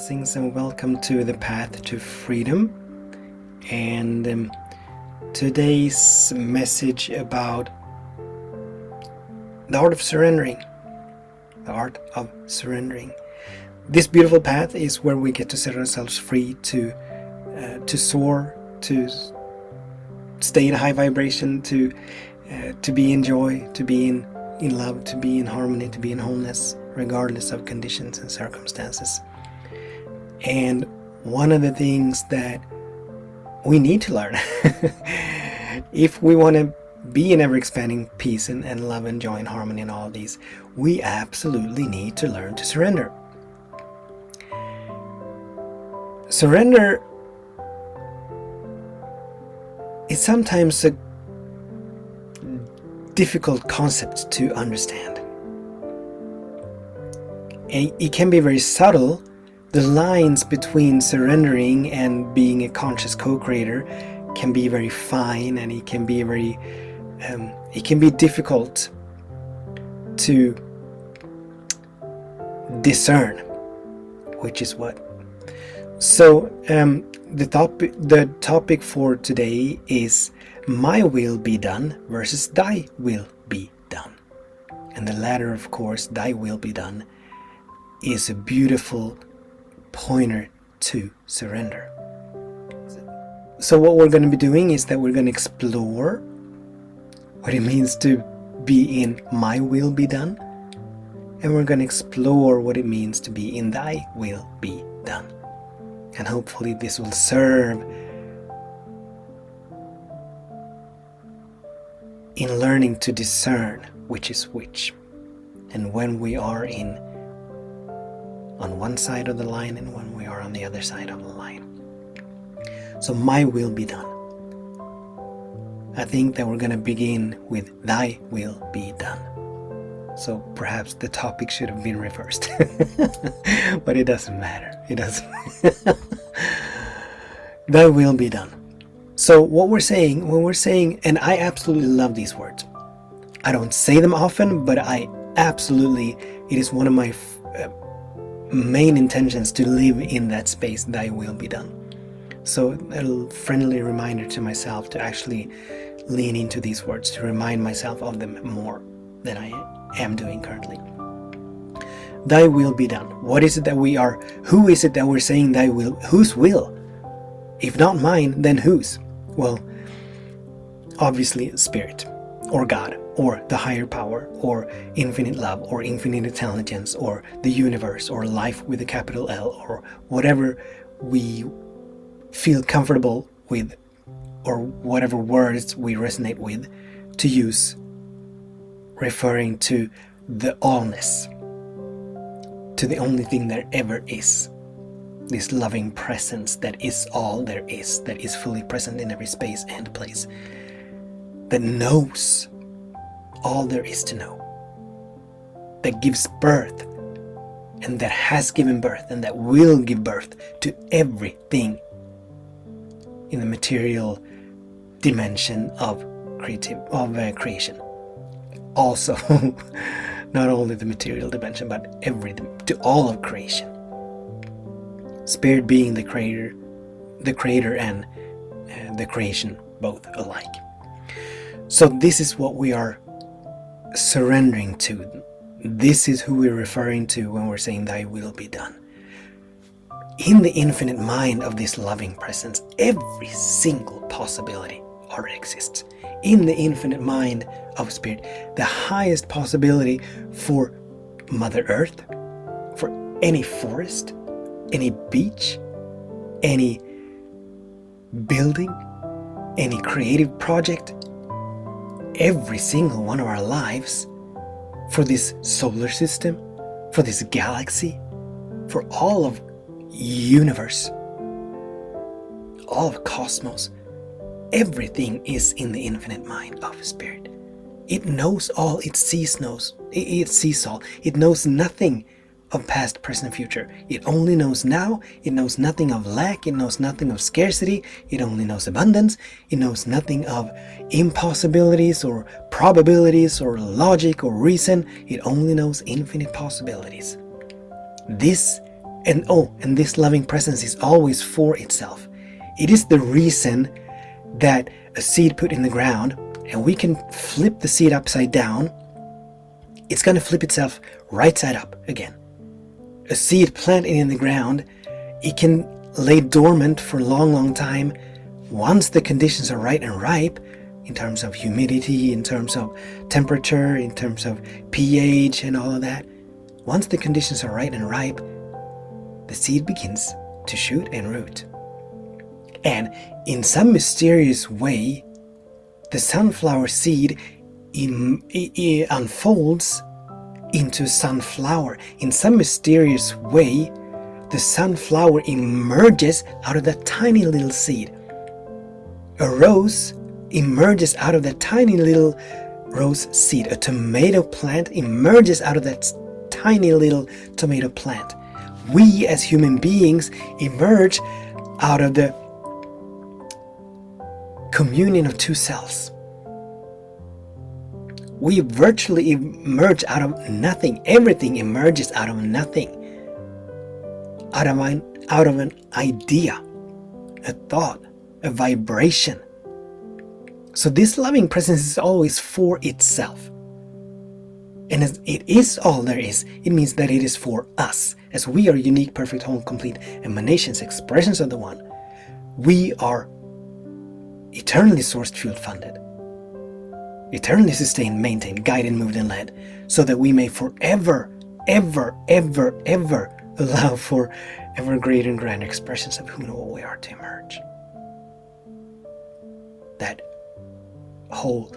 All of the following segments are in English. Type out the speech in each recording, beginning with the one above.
blessings and welcome to the Path to Freedom. And today's message about the art of surrendering. The art of surrendering. This beautiful path is where we get to set ourselves free to soar, to stay in high vibration, to be in joy, to be in love, to be in harmony, to be in wholeness, regardless of conditions and circumstances. And one of the things that we need to learn if we want to be in ever-expanding peace and love and joy and harmony and all of these, we absolutely need to learn to surrender. Surrender is sometimes a difficult concept to understand. It can be very subtle. The lines between surrendering and being a conscious co-creator can be very fine, and it can be difficult to discern which is what. So the topic for today is my will be done versus thy will be done. And the latter, of course, thy will be done, is a beautiful pointer to surrender. So what we're going to be doing is that we're going to explore what it means to be in my will be done, and we're going to explore what it means to be in thy will be done. And hopefully this will serve in learning to discern which is which, and when we are on one side of the line and when we are on the other side of the line. So my will be done. I think that we're going to begin with thy will be done. So perhaps the topic should have been reversed. But it doesn't matter. It doesn't. Thy will be done. So what we're saying, when we're saying, and I absolutely love these words. I don't say them often, but it is one of my main intentions to live in that space, thy will be done. So a friendly reminder to myself to actually lean into these words, to remind myself of them more than I am doing currently. Thy will be done. What is it that we are? Who is it that we're saying thy will? Whose will? If not mine, then whose? Well, obviously Spirit, or God, or the higher power, or infinite love, or infinite intelligence, or the universe, or life with a capital L, or whatever we feel comfortable with, or whatever words we resonate with to use, referring to the allness, to the only thing there ever is. This loving presence that is all there is, that is fully present in every space and place, that knows all there is to know, that gives birth, and that has given birth, and that will give birth to everything in the material dimension of creation. Also, not only the material dimension, but everything, to all of creation. Spirit being the creator and the creation, both alike. So this is what we are surrendering to. This is who we're referring to when we're saying thy will be done. In the infinite mind of this loving presence, every single possibility already exists. In the infinite mind of Spirit, the highest possibility for Mother Earth, for any forest, any beach, any building, any creative project, every single one of our lives, for this solar system, for this galaxy, for all of universe, all of cosmos, everything is in the infinite mind of Spirit. It knows all, it sees all, it knows nothing of past, present, future. It only knows now. It knows nothing of lack. It knows nothing of scarcity. It only knows abundance. It knows nothing of impossibilities or probabilities or logic or reason. It only knows infinite possibilities. This And this loving presence is always for itself. It is the reason that a seed put in the ground, and we can flip the seed upside down, it's going to flip itself right side up again. A seed planted in the ground, it can lay dormant for a long time. Once the conditions are right and ripe, in terms of humidity, in terms of temperature, in terms of pH and all of that, once the conditions are right and ripe, the seed begins to shoot and root. And in some mysterious way, the sunflower seed unfolds into sunflower. In some mysterious way, the sunflower emerges out of that tiny little seed. A rose emerges out of that tiny little rose seed. A tomato plant emerges out of that tiny little tomato plant. We as human beings emerge out of the communion of two cells. We virtually emerge out of nothing. Everything emerges out of nothing. Out of an idea, a thought, a vibration. So this loving presence is always for itself. And as it is all there is, it means that it is for us. As we are unique, perfect, whole, complete emanations, expressions of the One, we are eternally sourced, fueled, funded, eternally sustained, maintained, guided, moved, and led, so that we may forever, ever, ever, ever allow for ever greater and grander expressions of who and what we are to emerge. That whole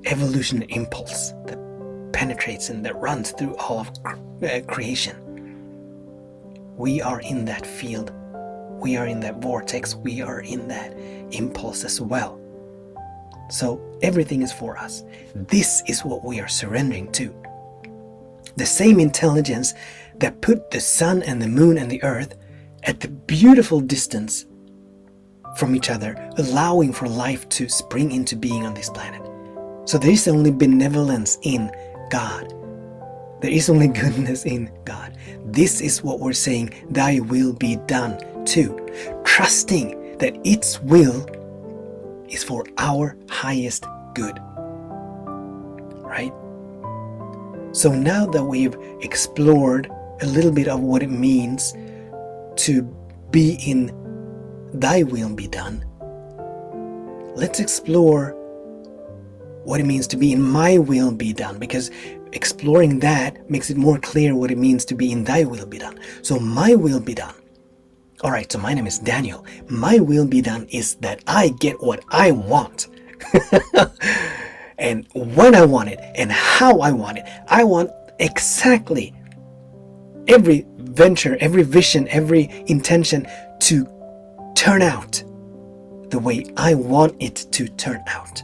evolution impulse that penetrates and that runs through all of creation. We are in that field. We are in that vortex. We are in that impulse as well. So everything is for us. This is what we are surrendering to. The same intelligence that put the sun and the moon and the earth at the beautiful distance from each other, allowing for life to spring into being on this planet. So there is only benevolence in God. There is only goodness in God. This is what we're saying, thy will be done too. Trusting that its will is for our highest good. Right? So now that we've explored a little bit of what it means to be in thy will be done, let's explore what it means to be in my will be done, because exploring that makes it more clear what it means to be in thy will be done. So my will be done. Alright, so my name is Daniel. My will be done is that I get what I want. And when I want it and how I want it. I want exactly every venture, every vision, every intention to turn out the way I want it to turn out.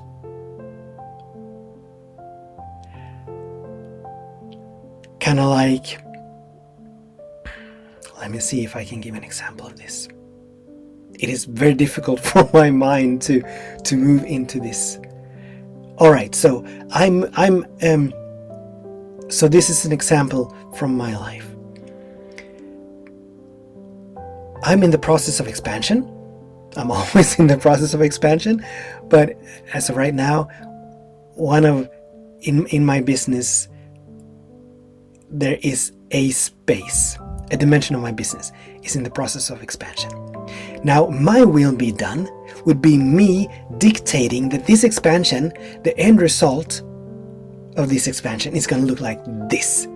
Kind of like, let me see if I can give an example of this. It is very difficult for my mind to move into this. All right, so so this is an example from my life. I'm in the process of expansion. I'm always in the process of expansion, but as of right now, in my business, there is a space, a dimension of my business is in the process of expansion. Now, my will be done would be me dictating that this expansion, the end result of this expansion is going to look like this.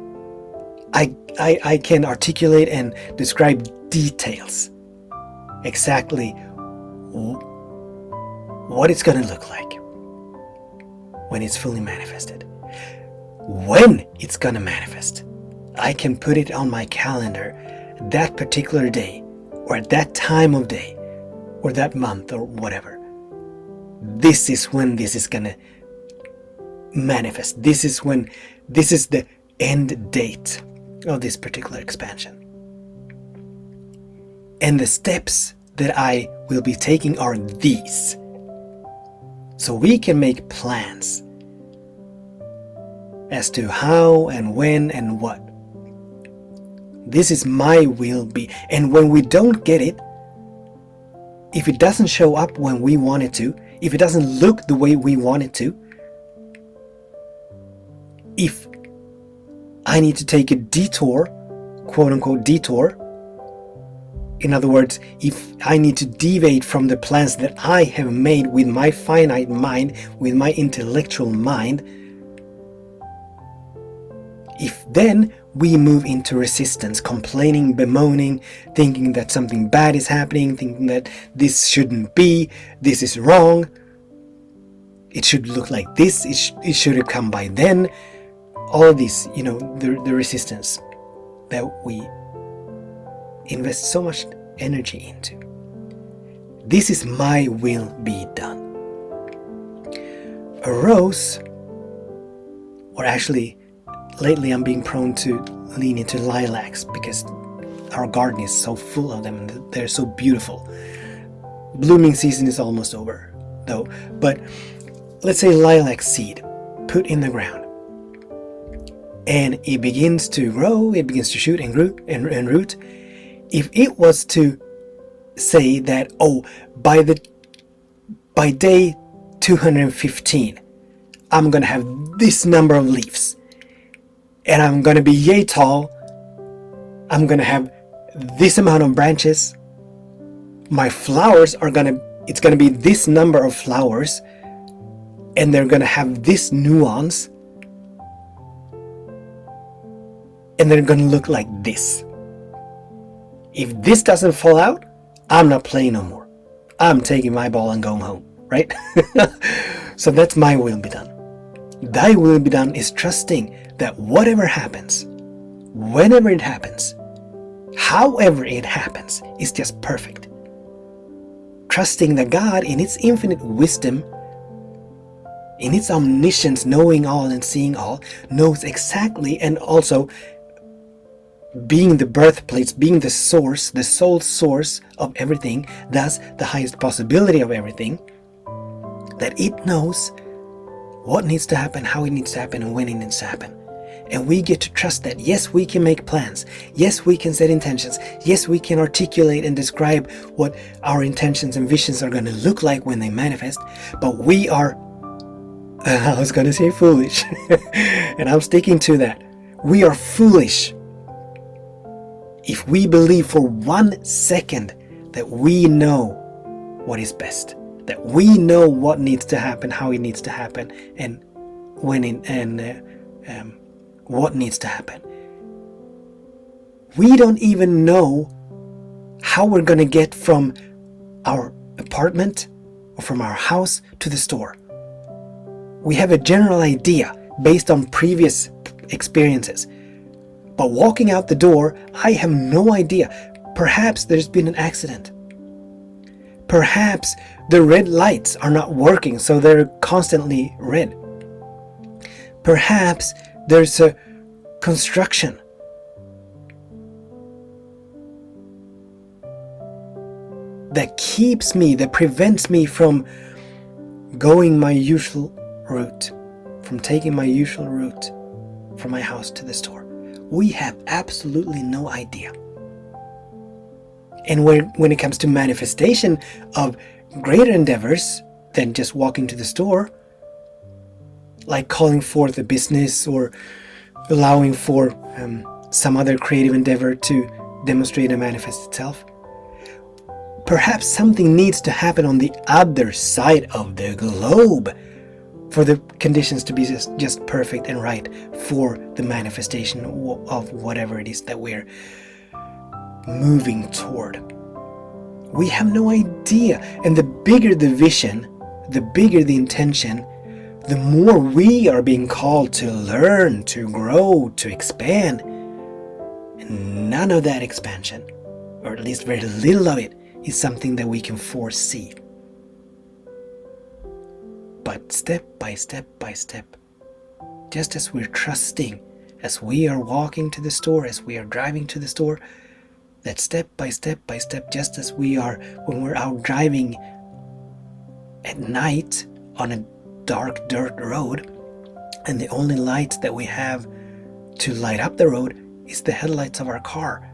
I can articulate and describe details, exactly what it's going to look like when it's fully manifested. When it's going to manifest, I can put it on my calendar that particular day, or at that time of day, or that month, or whatever. This is when this is going to manifest. This is the end date of this particular expansion. And the steps that I will be taking are these. So we can make plans as to how and when and what. This is my will be. And when we don't get it, if it doesn't show up when we want it to, if it doesn't look the way we want it to, if I need to take a detour, quote unquote detour, in other words, if I need to deviate from the plans that I have made with my finite mind, with my intellectual mind, if then we move into resistance, complaining, bemoaning, thinking that something bad is happening, thinking that this shouldn't be, this is wrong, it should look like this, it should have come by then, all of this, the resistance that we invest so much energy into. This is my will be done. A rose, or actually lately I'm being prone to lean into lilacs because our garden is so full of them and they're so beautiful. Blooming season is almost over though, but let's say lilac seed put in the ground and it begins to grow, it begins to shoot and root. If it was to say that, by day 215 I'm gonna have this number of leaves and I'm gonna be yay tall, I'm gonna have this amount of branches, my flowers it's gonna be this number of flowers and they're gonna have this nuance and they're gonna look like this. If this doesn't fall out, I'm not playing no more. I'm taking my ball and going home, right? So that's my will be done. Thy will be done is trusting that whatever happens, whenever it happens, however it happens, is just perfect. Trusting that God, in its infinite wisdom, in its omniscience, knowing all and seeing all, knows exactly, and also being the birthplace, being the source, the sole source of everything, thus the highest possibility of everything, that it knows what needs to happen, how it needs to happen, and when it needs to happen. And we get to trust that, yes, we can make plans, yes, we can set intentions, yes, we can articulate and describe what our intentions and visions are going to look like when they manifest, but we are, I was going to say foolish, and I'm sticking to that. We are foolish if we believe for 1 second that we know what is best, that we know what needs to happen, how it needs to happen, and when what needs to happen. We don't even know how we're going to get from our apartment or from our house to the store. We have a general idea based on previous experiences. But walking out the door, I have no idea. Perhaps there's been an accident. Perhaps the red lights are not working, so they're constantly red. Perhaps there's a construction. That prevents me from going my usual route, from taking my usual route from my house to the store. We have absolutely no idea. And when it comes to manifestation of greater endeavors than just walking to the store, like calling forth a business or allowing for some other creative endeavor to demonstrate and manifest itself, perhaps something needs to happen on the other side of the globe for the conditions to be just perfect and right for the manifestation of whatever it is that we're moving toward. We have no idea. And the bigger the vision, the bigger the intention, the more we are being called to learn, to grow, to expand. And none of that expansion, or at least very little of it, is something that we can foresee. But step by step by step, just as we're trusting, as we are walking to the store, as we are driving to the store, that step by step by step, just as we are when we're out driving at night on a dark dirt road, and the only lights that we have to light up the road is the headlights of our car.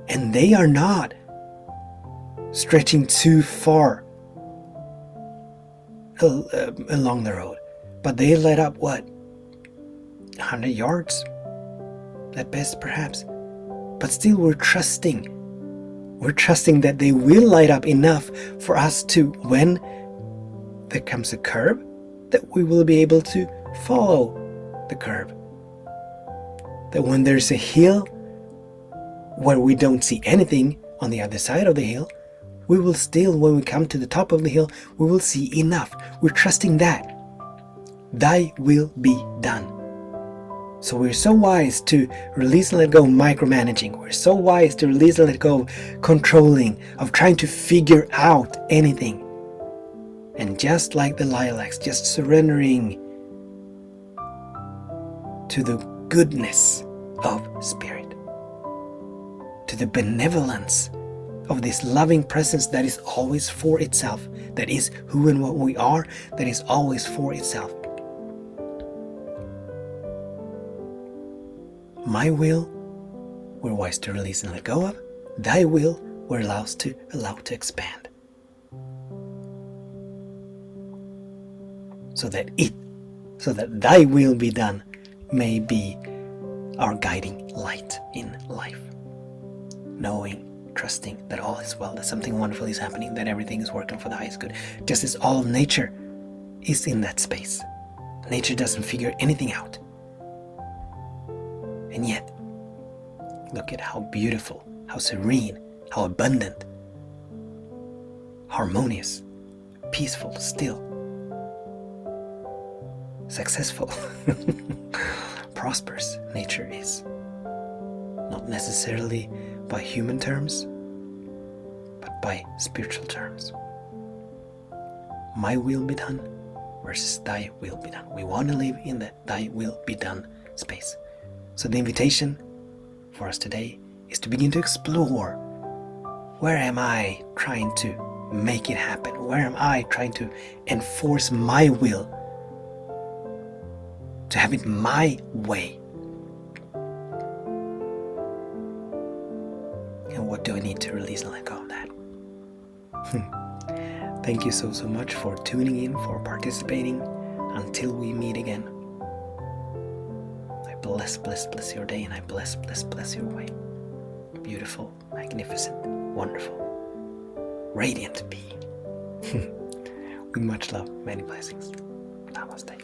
And they are not stretching too far along the road. But they light up what? 100 yards? At best, perhaps. But still we're trusting. We're trusting that they will light up enough for us to, when there comes a curve, that we will be able to follow the curve. That when there's a hill where we don't see anything on the other side of the hill, we will still, when we come to the top of the hill, we will see enough. We're trusting that. Thy will be done. So we're so wise to release and let go of micromanaging. We're so wise to release and let go of controlling, of trying to figure out anything. And just like the lilacs, just surrendering to the goodness of Spirit, to the benevolence of this loving presence that is always for itself, that is who and what we are, that is always for itself. My will, we're wise to release and let go of. Thy will, we're allowed to expand. So that thy will be done may be our guiding light in life. Knowing, trusting that all is well, that something wonderful is happening, that everything is working for the highest good. Just as all of nature is in that space. Nature doesn't figure anything out. And yet, look at how beautiful, how serene, how abundant, harmonious, peaceful, still, successful, prosperous nature is. Not necessarily by human terms, but by spiritual terms. My will be done versus thy will be done. We want to live in the thy will be done space. So the invitation for us today is to begin to explore, where am I trying to make it happen? Where am I trying to enforce my will, to have it my way? And what do I need to release and let go of that? Thank you so much for tuning in, for participating. Until we meet again, I bless your day, and I bless your way. Beautiful, magnificent, wonderful, radiant being. With much love, many blessings. Namaste.